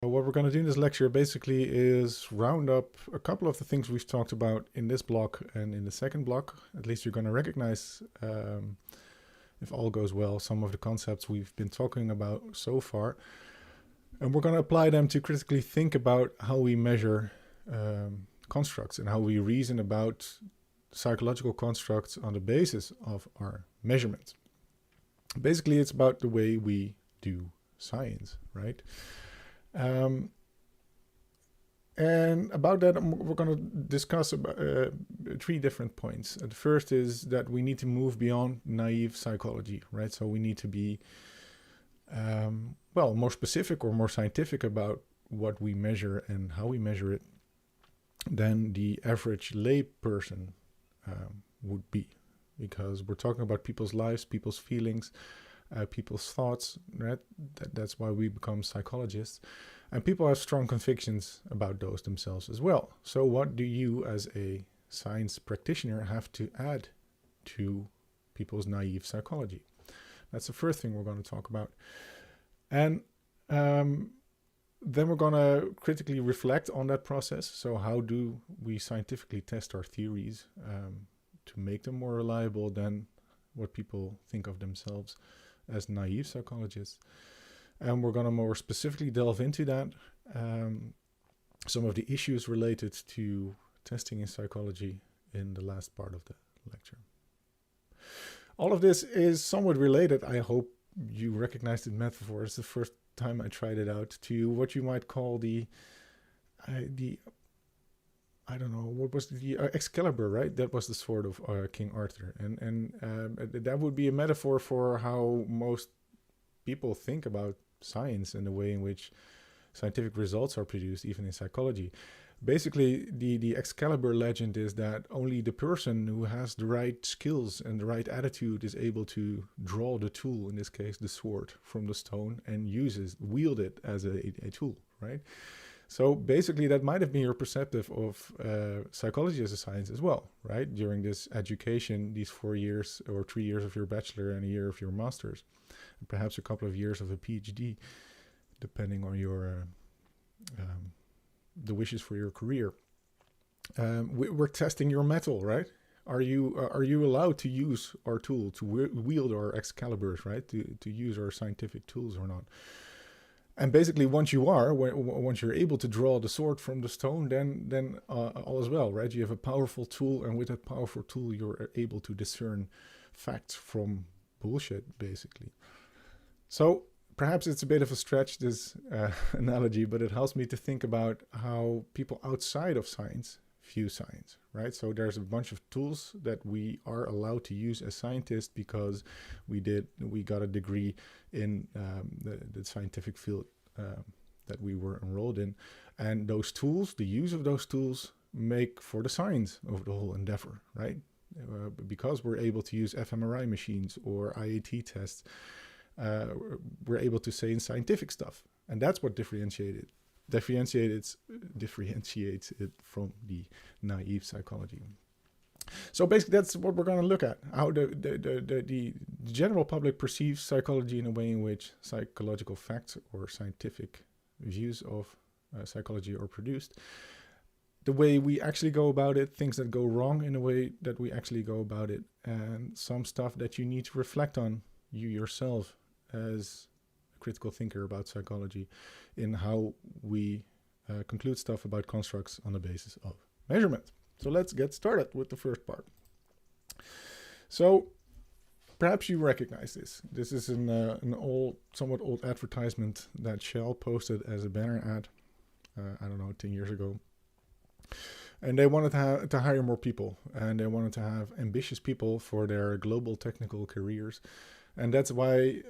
What we're going to do in this lecture basically is round up a couple of the things we've talked about in this block and in the second block. At least you're going to recognize, if all goes well, some of the concepts we've been talking about so far. And we're going to apply them to critically think about how we measure constructs and how we reason about psychological constructs on the basis of our measurement. Basically, it's about the way we do science, right? And about that, we're going to discuss about, 3 different points. The first is that we need to move beyond naive psychology, right? So we need to be, more specific or more scientific about what we measure and how we measure it than the average lay person would be. Because we're talking about people's lives, people's feelings, people's thoughts, right? That's why we become psychologists. And people have strong convictions about those themselves as well. So what do you as a science practitioner have to add to people's naive psychology? That's the first thing we're going to talk about. And then we're going to critically reflect on that process. So how do we scientifically test our theories to make them more reliable than what people think of themselves as naive psychologists? And we're going to more specifically delve into that, some of the issues related to testing in psychology in the last part of the lecture. All of this is somewhat related. I hope you recognize the metaphor. It's the first time I tried it out, to what you might call the I don't know, what was the Excalibur, right? That was the sword of King Arthur. And that would be a metaphor for how most people think about science and the way in which scientific results are produced, even in psychology. Basically, the Excalibur legend is that only the person who has the right skills and the right attitude is able to draw the tool, in this case the sword, from the stone and wield it as a tool, right? So basically that might have been your perspective of psychology as a science as well, right? During this education, these 4 years or 3 years of your bachelor and a year of your master's, and perhaps a couple of years of a PhD, depending on your the wishes for your career. We're testing your mettle, right? Are you allowed to use our tool, to wield our Excaliburs, right? To use our scientific tools or not? And basically, once you're able to draw the sword from the stone, then all is well, right? You have a powerful tool, and with that powerful tool, you're able to discern facts from bullshit, basically. So perhaps it's a bit of a stretch, this analogy, but it helps me to think about how people outside of science view science, right? So there's a bunch of tools that we are allowed to use as scientists because we got a degree in the scientific field that we were enrolled in. And those tools, the use of those tools, make for the science of the whole endeavor, right? Because we're able to use fMRI machines or IAT tests, we're able to say in scientific stuff. And that's what differentiates it from the naive psychology. So basically that's what we're going to look at, how the general public perceives psychology in a way in which psychological facts or scientific views of psychology are produced, the way we actually go about it, things that go wrong in the way that we actually go about it, and some stuff that you need to reflect on you yourself as a critical thinker about psychology in how we conclude stuff about constructs on the basis of measurement. So let's get started with the first part. So perhaps you recognize this. This is an somewhat old advertisement that Shell posted as a banner ad, 10 years ago. And they wanted to hire more people, and they wanted to have ambitious people for their global technical careers. And that's why,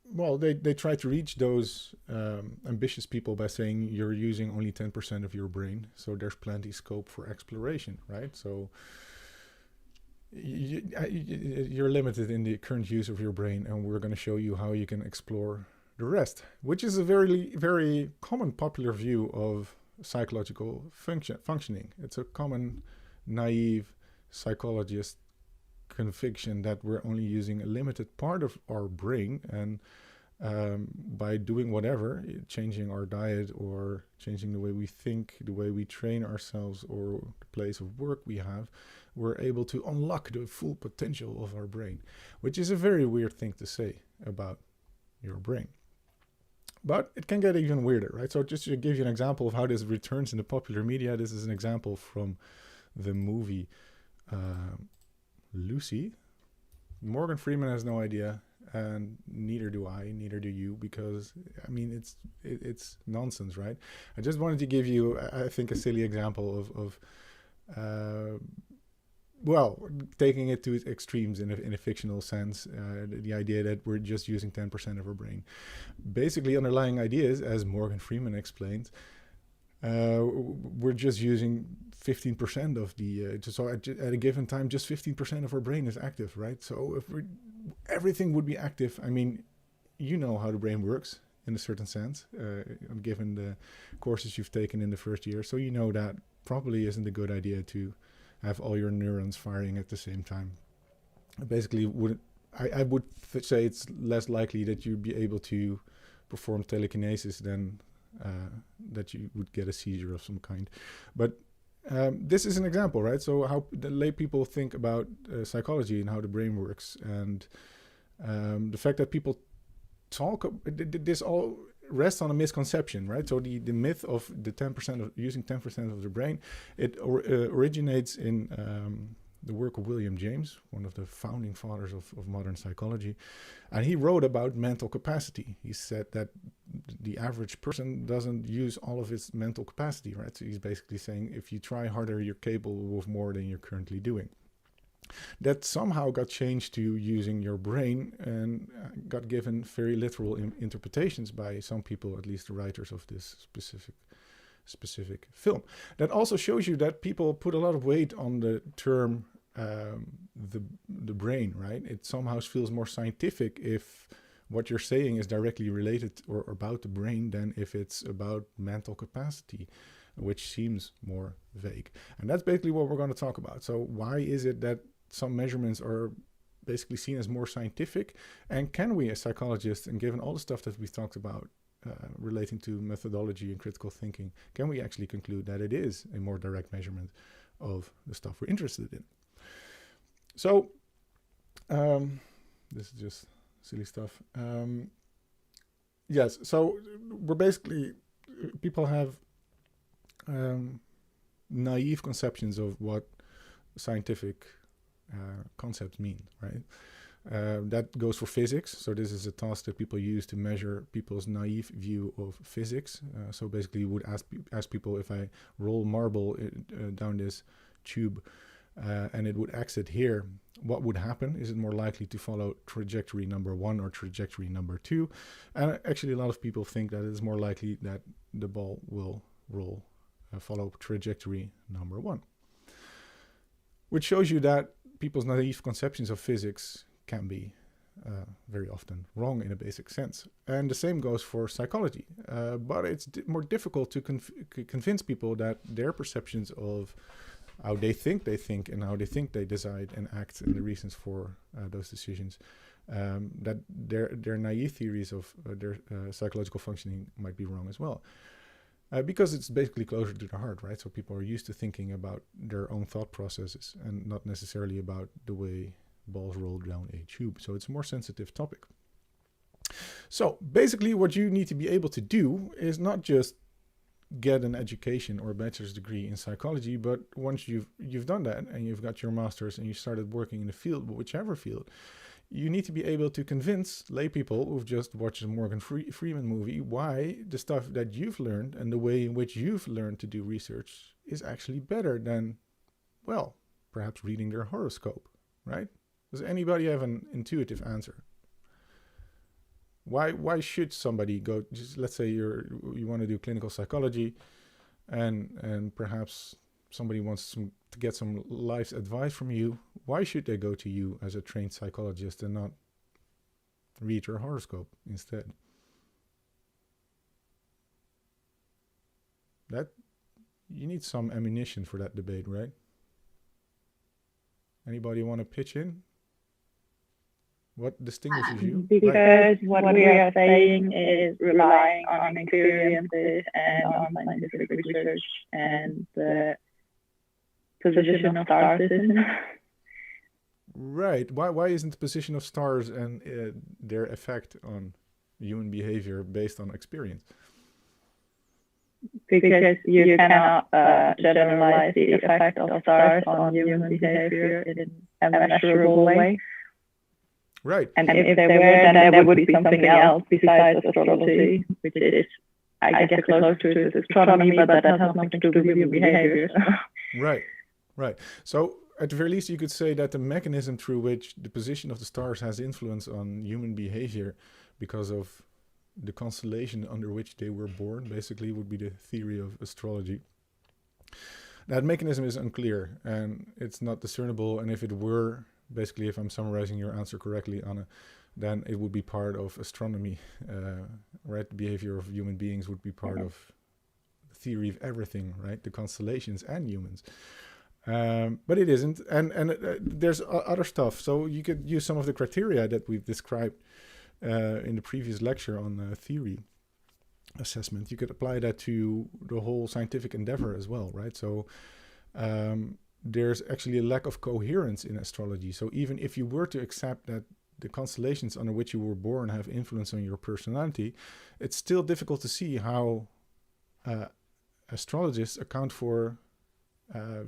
they try to reach those ambitious people by saying you're using only 10% of your brain. So there's plenty scope for exploration, right? So you're limited in the current use of your brain, and we're going to show you how you can explore the rest, which is a very, very common popular view of psychological functioning. It's a common naive psychologist conviction that we're only using a limited part of our brain, and by doing whatever, changing our diet or changing the way we think, the way we train ourselves, or the place of work we have, we're able to unlock the full potential of our brain, which is a very weird thing to say about your brain. But it can get even weirder, right? So just to give you an example of how this returns in the popular media, this is an example from the movie Lucy. Morgan Freeman has no idea, and neither do I, neither do you, because I mean it's nonsense, right? I just wanted to give you, I think, a silly example of well, taking it to its extremes in a fictional sense, the idea that we're just using 10% of our brain. Basically, underlying ideas, as Morgan Freeman explains, we're just using 15% of the, so at a given time, just 15% of our brain is active, right? So if everything would be active, I mean, you know how the brain works in a certain sense, given the courses you've taken in the first year. So you know that probably isn't a good idea to have all your neurons firing at the same time. Basically, I would say it's less likely that you'd be able to perform telekinesis than that you would get a seizure of some kind. But this is an example, right? So how the lay people think about psychology and how the brain works, and the fact that people talk, this all rests on a misconception, right? So the myth of the 10% of using 10% of the brain, it originates in the work of William James, one of the founding fathers of modern psychology. And he wrote about mental capacity. He said that the average person doesn't use all of its mental capacity, right? So he's basically saying if you try harder, you're capable of more than you're currently doing. That somehow got changed to using your brain and got given very literal interpretations by some people, at least the writers of this specific film. That also shows you that people put a lot of weight on the term the brain, right? It somehow feels more scientific if what you're saying is directly related or about the brain than if it's about mental capacity, which seems more vague. And that's basically what we're going to talk about. So why is it that some measurements are basically seen as more scientific? And can we, as psychologists, and given all the stuff that we've talked about relating to methodology and critical thinking, can we actually conclude that it is a more direct measurement of the stuff we're interested in? So this is just silly stuff. Yes, so we're basically, people have naive conceptions of what scientific concepts mean, right? That goes for physics. So this is a task that people use to measure people's naive view of physics. So basically you would ask people, if I roll marble down this tube and it would exit here, what would happen? Is it more likely to follow trajectory number 1 or trajectory number 2? And actually a lot of people think that it's more likely that the ball will follow trajectory number 1. Which shows you that people's naive conceptions of physics can be very often wrong in a basic sense. And the same goes for psychology. But it's more difficult to convince people that their perceptions of how they think and how they think they decide and act, and the reasons for those decisions, that their naive theories of their psychological functioning might be wrong as well. Because it's basically closer to the heart, right? So people are used to thinking about their own thought processes and not necessarily about the way balls roll down a tube. So it's a more sensitive topic. So basically what you need to be able to do is not just get an education or a bachelor's degree in psychology, but once you've done that and you've got your master's and you started working in the field, whichever field, you need to be able to convince lay people who've just watched a Morgan Freeman movie why the stuff that you've learned and the way in which you've learned to do research is actually better than, well, perhaps reading their horoscope, right? Does anybody have an intuitive answer? Why should somebody go, just let's say you want to do clinical psychology and perhaps somebody wants to get some life's advice from you, why should they go to you as a trained psychologist and not read your horoscope instead? That you need some ammunition for that debate, right? Anybody want to pitch in? What distinguishes you? Because what we are saying is relying on experiences and on scientific research and the position of star systems. Right. Why isn't the position of stars and their effect on human behavior based on experience? Because you cannot generalize the effect of stars on human behavior in a measurable way. Right. And if there were, then there would be something else besides astrology, which is, I guess, close to astronomy, but that has nothing to do with human behavior. Right. Right. So at the very least, you could say that the mechanism through which the position of the stars has influence on human behavior because of the constellation under which they were born, basically, would be the theory of astrology. That mechanism is unclear and it's not discernible. And if it were, basically, if I'm summarizing your answer correctly, Anna, then it would be part of astronomy, right? The behavior of human beings would be part of the theory of everything, right? The constellations and humans. But it isn't. And there's other stuff. So you could use some of the criteria that we've described in the previous lecture on theory assessment. You could apply that to the whole scientific endeavor as well, right? So there's actually a lack of coherence in astrology. So even if you were to accept that the constellations under which you were born have influence on your personality, it's still difficult to see how astrologists account for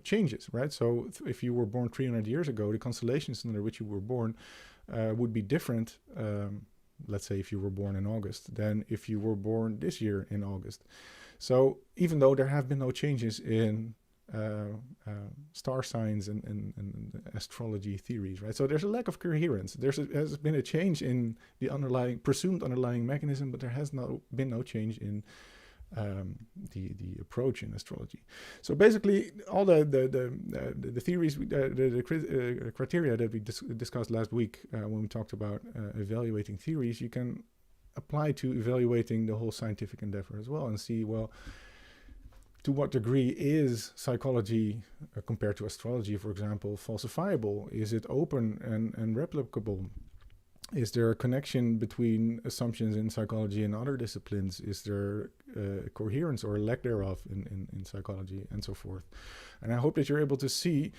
changes, right? So if you were born 300 years ago, the constellations under which you were born would be different, let's say if you were born in August, than if you were born this year in August. So even though there have been no changes in star signs and astrology theories, right? So there's a lack of coherence. Has been a change in the presumed underlying mechanism, but there has been no change in the approach in astrology. So basically, all the theories, the criteria that we discussed last week when we talked about evaluating theories, you can apply to evaluating the whole scientific endeavor as well, and see, well, to what degree is psychology compared to astrology, for example, falsifiable? Is it open and replicable? Is there a connection between assumptions in psychology and other disciplines? Is there coherence or lack thereof in psychology, and so forth? And I hope that you're able to see,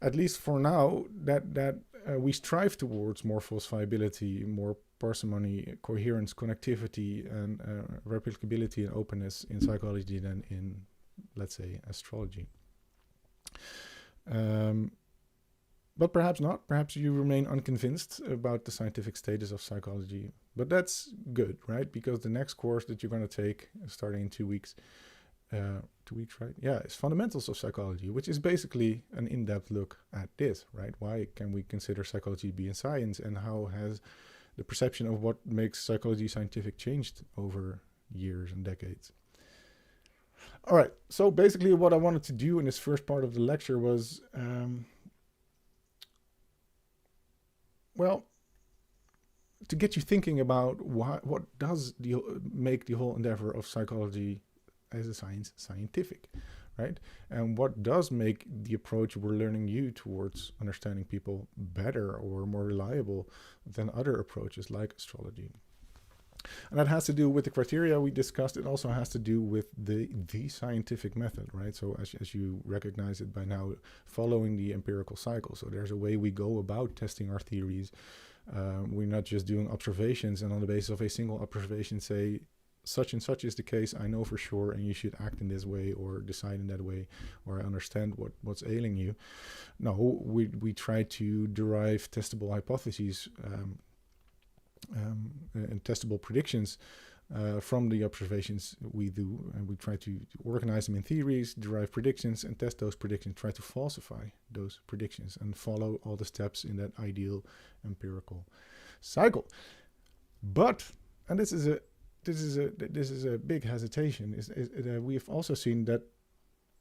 at least for now, that we strive towards more falsifiability, more parsimony, coherence, connectivity, and replicability and openness in psychology than in, let's say, astrology. But perhaps not. Perhaps you remain unconvinced about the scientific status of psychology. But that's good, right? Because the next course that you're going to take, starting in 2 weeks, 2 weeks, right? Yeah, it's Fundamentals of Psychology, which is basically an in-depth look at this, right? Why can we consider psychology being science, and how has the perception of what makes psychology scientific changed over years and decades? All right, so basically what I wanted to do in this first part of the lecture was... well, to get you thinking about what does make the whole endeavor of psychology as a science scientific, right? And what does make the approach we're learning you towards understanding people better or more reliable than other approaches like astrology? And that has to do with the criteria we discussed. It also has to do with the scientific method, right? So as you recognize it by now, following the empirical cycle. So there's a way we go about testing our theories. We're not just doing observations and on the basis of a single observation say, such and such is the case, I know for sure, and you should act in this way or decide in that way, or I understand what's ailing you. No, we try to derive testable hypotheses and testable predictions from the observations we do, and we try to organize them in theories, derive predictions, and test those predictions, try to falsify those predictions, and follow all the steps in that ideal empirical cycle. But, and this is a big hesitation, is we have also seen that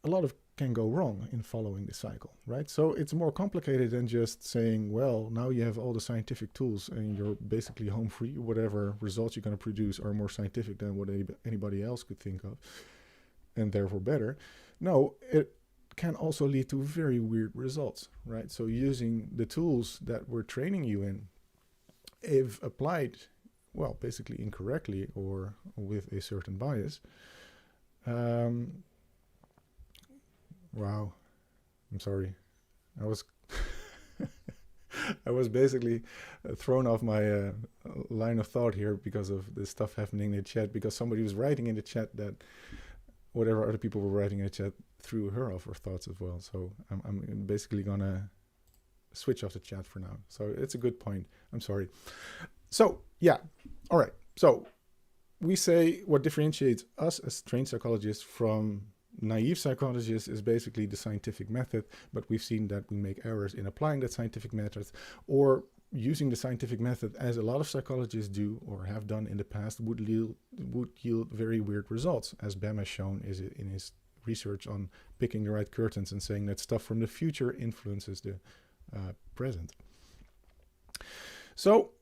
a lot of can go wrong in following the cycle, right? So it's more complicated than just saying, well, now you have all the scientific tools and you're basically home free. Whatever results you're going to produce are more scientific than what anybody else could think of, and therefore better. No, it can also lead to very weird results, right? So using the tools that we're training you in if applied, well, basically incorrectly or with a certain bias. Wow, I'm sorry. I was I was basically thrown off my line of thought here because of this stuff happening in the chat, because somebody was writing in the chat that whatever other people were writing in the chat threw her off her thoughts as well. So I'm basically gonna switch off the chat for now. So it's a good point. I'm sorry. So yeah, all right. So we say what differentiates us as trained psychologists from naive psychologists is basically the scientific method, but we've seen that we make errors in applying that scientific method, or using the scientific method, as a lot of psychologists do or have done in the past, would yield very weird results, as Bam has shown in his research on picking the right curtains and saying that stuff from the future influences the present. So